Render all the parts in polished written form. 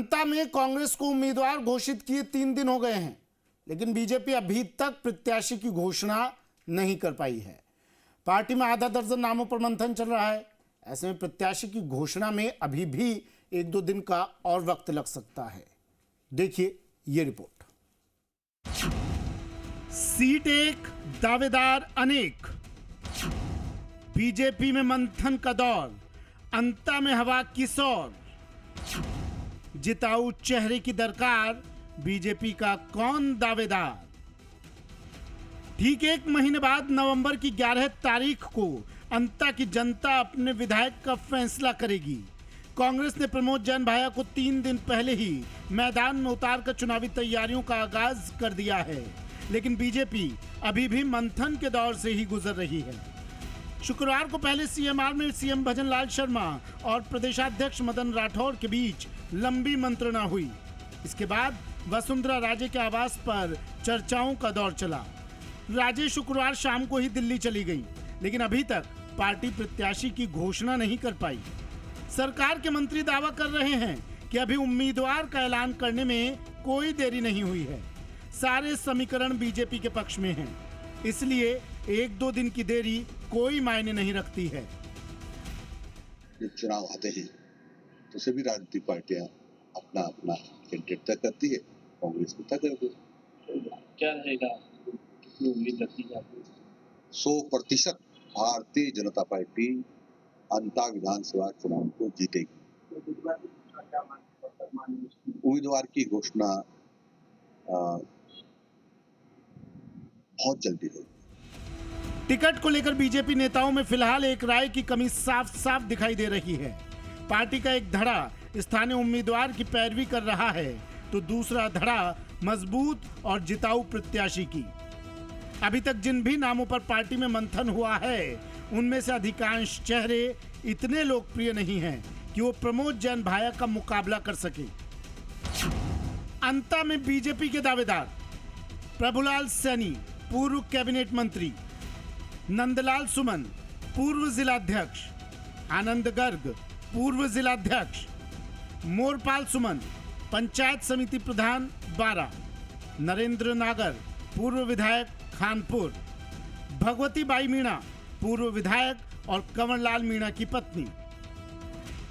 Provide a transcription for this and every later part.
जनता में कांग्रेस को उम्मीदवार घोषित किए 3 दिन हो गए हैं, लेकिन बीजेपी अभी तक प्रत्याशी की घोषणा नहीं कर पाई है। पार्टी में आधा दर्जन नामों पर मंथन चल रहा है। ऐसे में प्रत्याशी की घोषणा में अभी भी 1-2 दिन का और वक्त लग सकता है। देखिए ये रिपोर्ट। सीट एक, दावेदार अनेक। बीजेपी में मंथन का दौर, अंता में हवा किशोर। जिताऊ चेहरे की दरकार, बीजेपी का कौन दावेदार। ठीक 1 महीने बाद नवंबर की 11 तारीख को अंता की जनता अपने विधायक का फैसला करेगी। कांग्रेस ने प्रमोद जैन भाया को 3 दिन पहले ही मैदान में उतारकर चुनावी तैयारियों का आगाज कर दिया है, लेकिन बीजेपी अभी भी मंथन के दौर से ही गुजर रही है। शुक्रवार को पहले सीएमआर में सीएम भजनलाल शर्मा और प्रदेशाध्यक्ष मदन राठौर के बीच लंबी मंत्रणा हुई। इसके बाद वसुंधरा राजे के आवास पर चर्चाओं का दौर चला। राजे शुक्रवार शाम को ही दिल्ली चली गई, लेकिन अभी तक पार्टी प्रत्याशी की घोषणा नहीं कर पाई। सरकार के मंत्री दावा कर रहे हैं कि अभी उम्मीदवार का ऐलान करने में कोई देरी नहीं हुई है। सारे समीकरण बीजेपी के पक्ष में हैं, इसलिए 1-2 दिन की देरी कोई मायने नहीं रखती है। जब चुनाव आते हैं तो सभी राजनीतिक पार्टियां अपना अपना कैंडिडेट तय करती है। कांग्रेस को तय कर दो। क्या रहेगा, कितनी उम्मीद रखी जाती है? 100% भारतीय जनता पार्टी अंता विधानसभा चुनाव को जीतेगी। उम्मीदवार की घोषणा बहुत जल्दी होगी। टिकट को लेकर बीजेपी नेताओं में फिलहाल एक राय की कमी साफ साफ दिखाई दे रही है। पार्टी का एक धड़ा स्थानीय उम्मीदवार की पैरवी कर रहा है, तो दूसरा धड़ा मजबूत और जिताऊ प्रत्याशी की। अभी तक जिन भी नामों पर पार्टी में मंथन हुआ है, उनमें से अधिकांश चेहरे इतने लोकप्रिय नहीं हैं कि वो प्रमोद जैन भाया का मुकाबला कर सके। अंता में बीजेपी के दावेदार प्रभुलाल सैनी, पूर्व कैबिनेट मंत्री, नंदलाल सुमन, पूर्व जिलाध्यक्ष, आनंद गर्ग, पूर्व जिलाध्यक्ष, मोरपाल सुमन, पंचायत समिति प्रधान 12, नरेंद्र नागर, पूर्व विधायक खानपुर, भगवती बाई मीणा, पूर्व विधायक और कंवरलाल मीणा की पत्नी।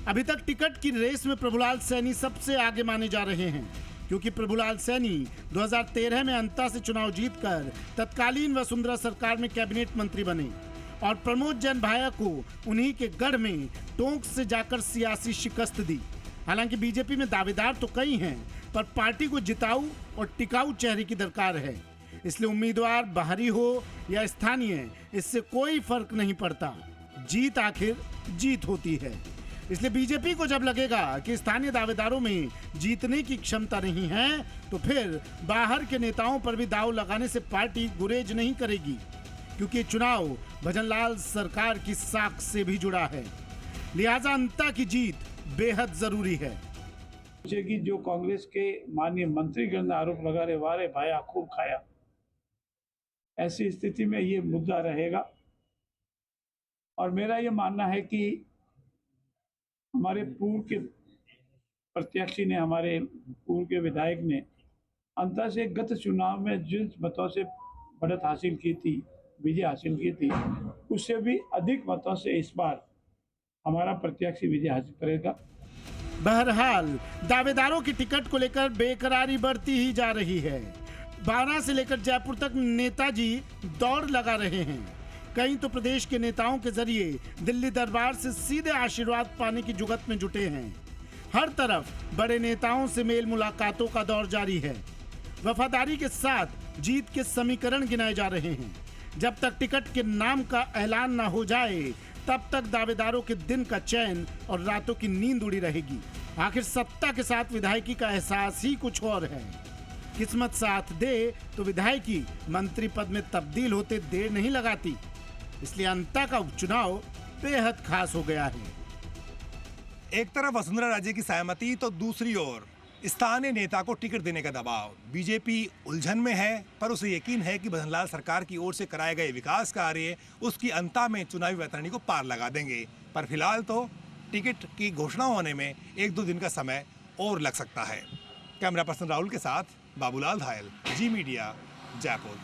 अभी तक टिकट की रेस में प्रभुलाल सैनी सबसे आगे माने जा रहे हैं, क्योंकि प्रभुलाल सैनी 2013 में अंता से चुनाव जीतकर तत्कालीन वसुंधरा सरकार में कैबिनेट मंत्री बने और प्रमोद जैन भाया को उन्हीं के गढ़ में टोंक से जाकर सियासी शिकस्त दी। हालांकि बीजेपी में दावेदार तो कई हैं, पर पार्टी को जिताऊ और टिकाऊ चेहरे की दरकार है। इसलिए उम्मीदवार बाहरी हो या स्थानीय, इससे कोई फर्क नहीं पड़ता। जीत आखिर जीत होती है। इसलिए बीजेपी को जब लगेगा कि स्थानीय दावेदारों में जीतने की क्षमता नहीं है, तो फिर बाहर के नेताओं पर भी दांव लगाने से पार्टी गुरेज नहीं करेगी, क्योंकि चुनाव भजनलाल सरकार की साख से भी जुड़ा है। लिहाजा अंता की जीत बेहद जरूरी है। कि जो कांग्रेस के माननीय मंत्रीगण ने आरोप लगा रहे, वारे भाया खूब खाया, ऐसी स्थिति में ये मुद्दा रहेगा। और मेरा ये मानना है कि हमारे पूर्व के प्रत्याशी ने, हमारे पूर्व के विधायक ने अंता से गत चुनाव में जिन मतों से बढ़त हासिल की थी, विजय हासिल की थी, उससे भी अधिक मतों से इस बार हमारा प्रत्याशी विजय हासिल करेगा। बहरहाल दावेदारों की टिकट को लेकर बेकरारी बढ़ती ही जा रही है। 12 से लेकर जयपुर तक नेताजी दौड़ लगा रहे हैं। कई तो प्रदेश के नेताओं के जरिए दिल्ली दरबार से सीधे आशीर्वाद पाने की जुगत में जुटे हैं। हर तरफ बड़े नेताओं से मेल मुलाकातों का दौर जारी है। वफादारी के साथ जीत के समीकरण गिनाए जा रहे हैं। जब तक टिकट के नाम का ऐलान ना हो जाए, तब तक दावेदारों के दिन का चैन और रातों की नींद उड़ी रहेगी। आखिर सत्ता के साथ विधायकी का एहसास ही कुछ और है। किस्मत साथ दे तो विधायकी मंत्री पद में तब्दील होते देर नहीं लगाती। इसलिए अंता का उपचुनाव बेहद खास हो गया है। एक तरफ वसुंधरा राजे की सहमति, तो दूसरी ओर स्थानीय नेता को टिकट देने का दबाव। बीजेपी उलझन में है, पर उसे यकीन है कि भजनलाल सरकार की ओर से कराए गए विकास कार्य उसकी अंता में चुनावी वैतरणी को पार लगा देंगे। पर फिलहाल तो टिकट की घोषणा होने में 1-2 दिन का समय और लग सकता है। कैमरा पर्सन राहुल के साथ बाबूलाल धायल, जी मीडिया, जयपुर।